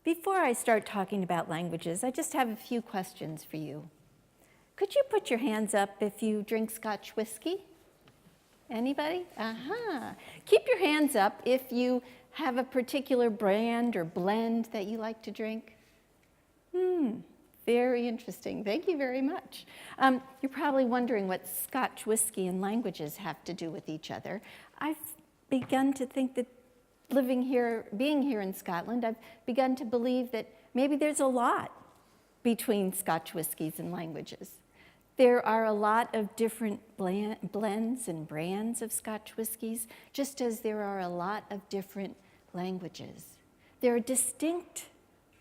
Before I start talking about languages, I just have a few questions for you. Could you put your hands up if you drink Scotch whiskey? Anybody? Keep your hands up if you have a particular brand or blend that you like to drink. Very interesting. Thank you very much. You're probably wondering what Scotch whiskey and languages have to do with each other. I've begun to think that being here in Scotland, I've begun to believe that maybe there's a lot between Scotch whiskies and languages. There are a lot of different blends and brands of Scotch whiskies, just as there are a lot of different languages. There are distinct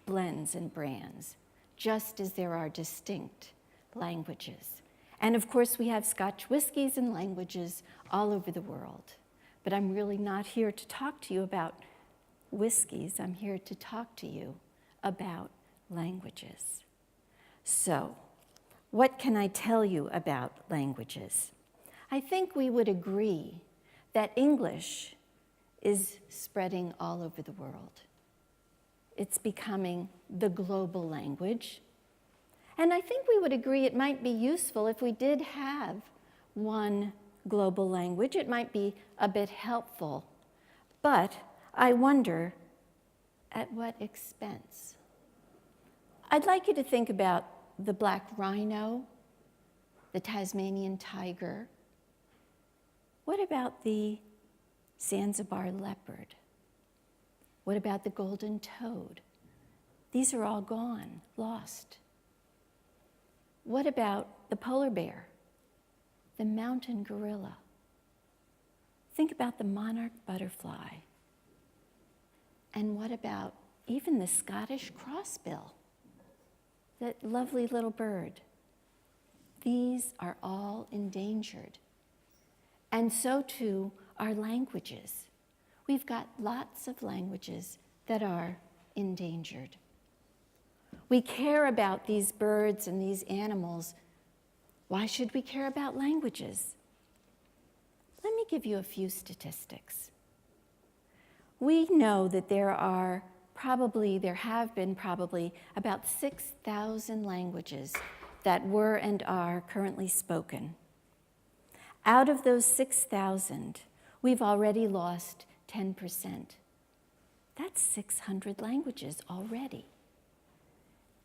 blends and brands, just as there are distinct languages. And of course, we have Scotch whiskies and languages all over the world. But I'm really not here to talk to you about whiskeys. I'm here to talk to you about languages. So, what can I tell you about languages? I think we would agree that English is spreading all over the world. It's becoming the global language. And I think we would agree it might be useful if we did have one global language. It might be a bit helpful. But I wonder, at what expense? I'd like you to think about the black rhino, the Tasmanian tiger. What about the Zanzibar leopard? What about the golden toad? These are all gone, lost. What about the polar bear, the mountain gorilla? Think about the monarch butterfly. And what about even the Scottish crossbill, that lovely little bird? These are all endangered. And so too are languages. We've got lots of languages that are endangered. We care about these birds and these animals. Why should we care about languages? Let me give you a few statistics. We know that there have been probably about 6,000 languages that were and are currently spoken. Out of those 6,000, we've already lost 10%. That's 600 languages already.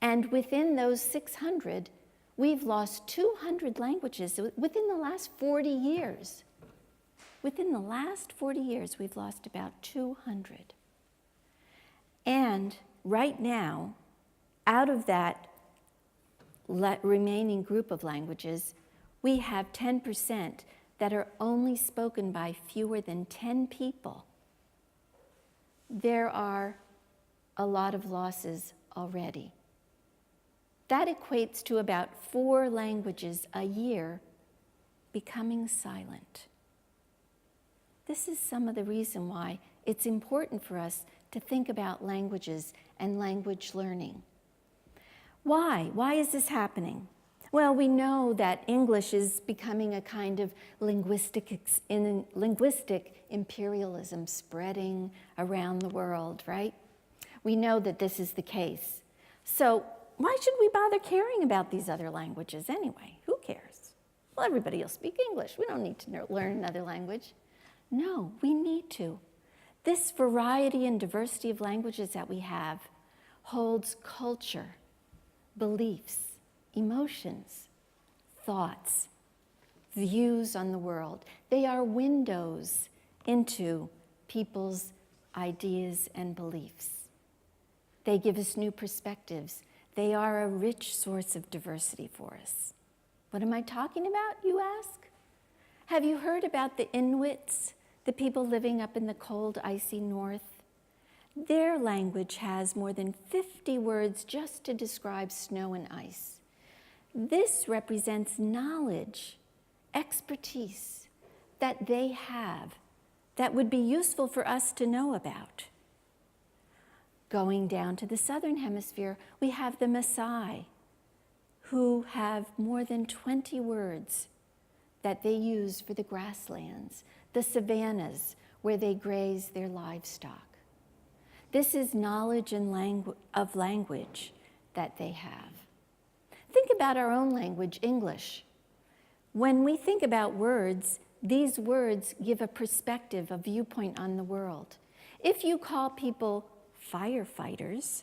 And within those 600, we've lost 200 languages within the last 40 years. Within the last 40 years, we've lost about 200. And right now, out of that remaining group of languages, we have 10% that are only spoken by fewer than 10 people. There are a lot of losses already. That equates to about 4 languages a year becoming silent. This is some of the reason why it's important for us to think about languages and language learning. Why? Why is this happening? Well, we know that English is becoming a kind of linguistic imperialism spreading around the world, right? We know that this is the case. So why should we bother caring about these other languages anyway? Who cares? Well, everybody will speak English. We don't need to learn another language. No, we need to. This variety and diversity of languages that we have holds culture, beliefs, emotions, thoughts, views on the world. They are windows into people's ideas and beliefs. They give us new perspectives. They are a rich source of diversity for us. What am I talking about, you ask? Have you heard about the Inuits, the people living up in the cold, icy north? Their language has more than 50 words just to describe snow and ice. This represents knowledge, expertise that they have that would be useful for us to know about. Going down to the southern hemisphere, we have the Maasai, who have more than 20 words that they use for the grasslands, the savannas where they graze their livestock. This is knowledge of language that they have. Think about our own language, English. When we think about words, these words give a perspective, a viewpoint on the world. If you call people firefighters,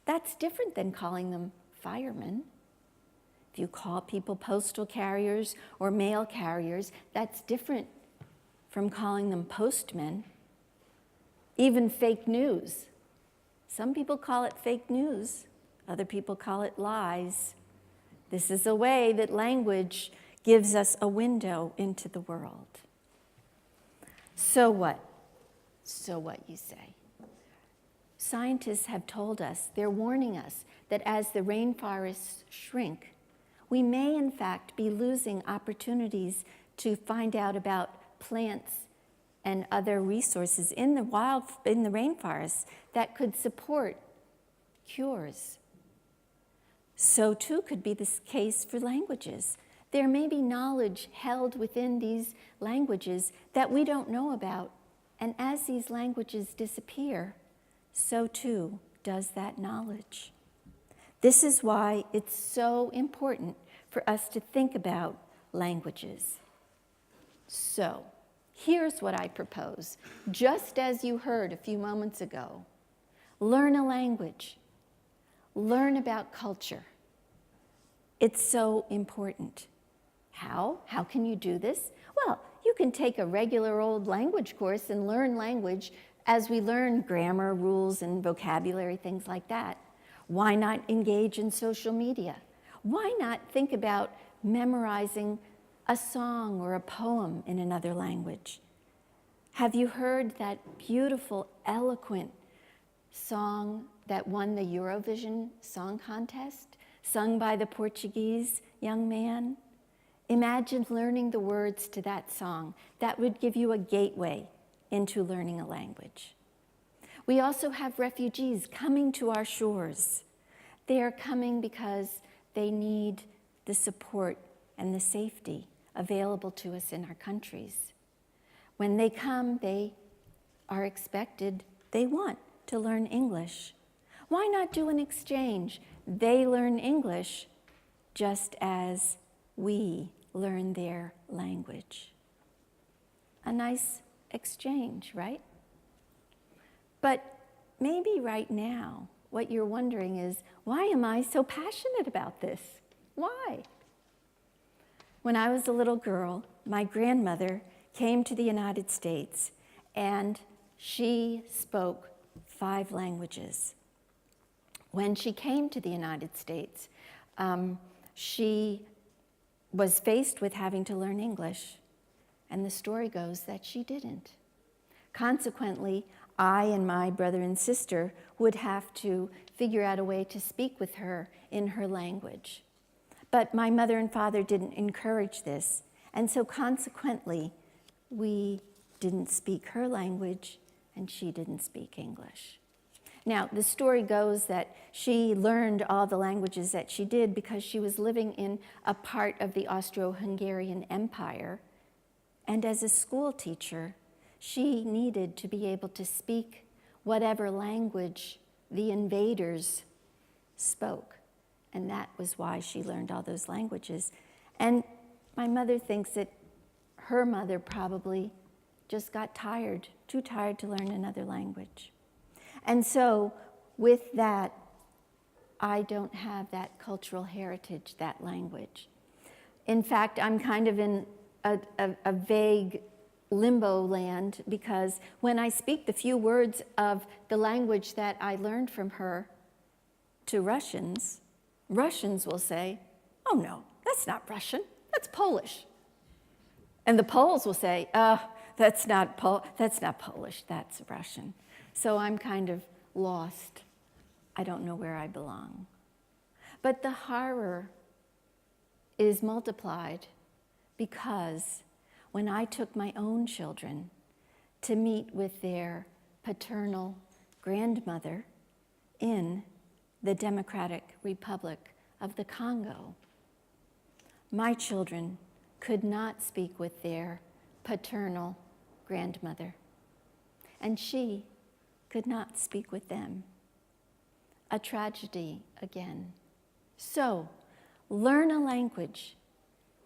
that's different than calling them firemen. If you call people postal carriers or mail carriers, that's different from calling them postmen. Even fake news. Some people call it fake news. Other people call it lies. This is a way that language gives us a window into the world. So what? So what, you say? Scientists have told us, they're warning us, that as the rainforests shrink, we may in fact be losing opportunities to find out about plants and other resources in the rainforests that could support cures. So too could be the case for languages. There may be knowledge held within these languages that we don't know about, and as these languages disappear, so too does that knowledge. This is why it's so important for us to think about languages. So, here's what I propose. Just as you heard a few moments ago, learn a language. Learn about culture. It's so important. How? How can you do this? Well, you can take a regular old language course and learn language as we learn grammar, rules, and vocabulary, things like that. Why not engage in social media? Why not think about memorizing a song or a poem in another language? Have you heard that beautiful, eloquent song that won the Eurovision Song Contest, sung by the Portuguese young man? Imagine learning the words to that song. That would give you a gateway into learning a language. We also have refugees coming to our shores. They are coming because they need the support and the safety available to us in our countries. When they come, they are expected, they want to learn English. Why not do an exchange? They learn English just as we learn their language. A nice exchange, right? But maybe right now, what you're wondering is, why am I so passionate about this? Why? When I was a little girl, my grandmother came to the United States, and she spoke 5 languages. When she came to the United States, she was faced with having to learn English, and the story goes that she didn't. Consequently, I and my brother and sister would have to figure out a way to speak with her in her language. But my mother and father didn't encourage this, and so consequently, we didn't speak her language, and she didn't speak English. Now, the story goes that she learned all the languages that she did because she was living in a part of the Austro-Hungarian Empire, and as a school teacher, she needed to be able to speak whatever language the invaders spoke, and that was why she learned all those languages. And my mother thinks that her mother probably just got tired, too tired to learn another language. And so with that, I don't have that cultural heritage, that language. In fact, I'm kind of in a vague limbo land, because when I speak the few words of the language that I learned from her to Russians, Russians will say, "Oh no, that's not Russian, that's Polish." And the Poles will say, that's not Polish, that's Russian." So I'm kind of lost. I don't know where I belong. But the horror is multiplied because when I took my own children to meet with their paternal grandmother in the Democratic Republic of the Congo, my children could not speak with their paternal grandmother, and she could not speak with them. A tragedy again. So, learn a language,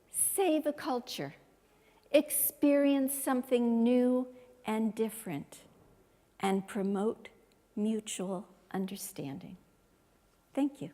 save a culture, experience something new and different, and promote mutual understanding. Thank you.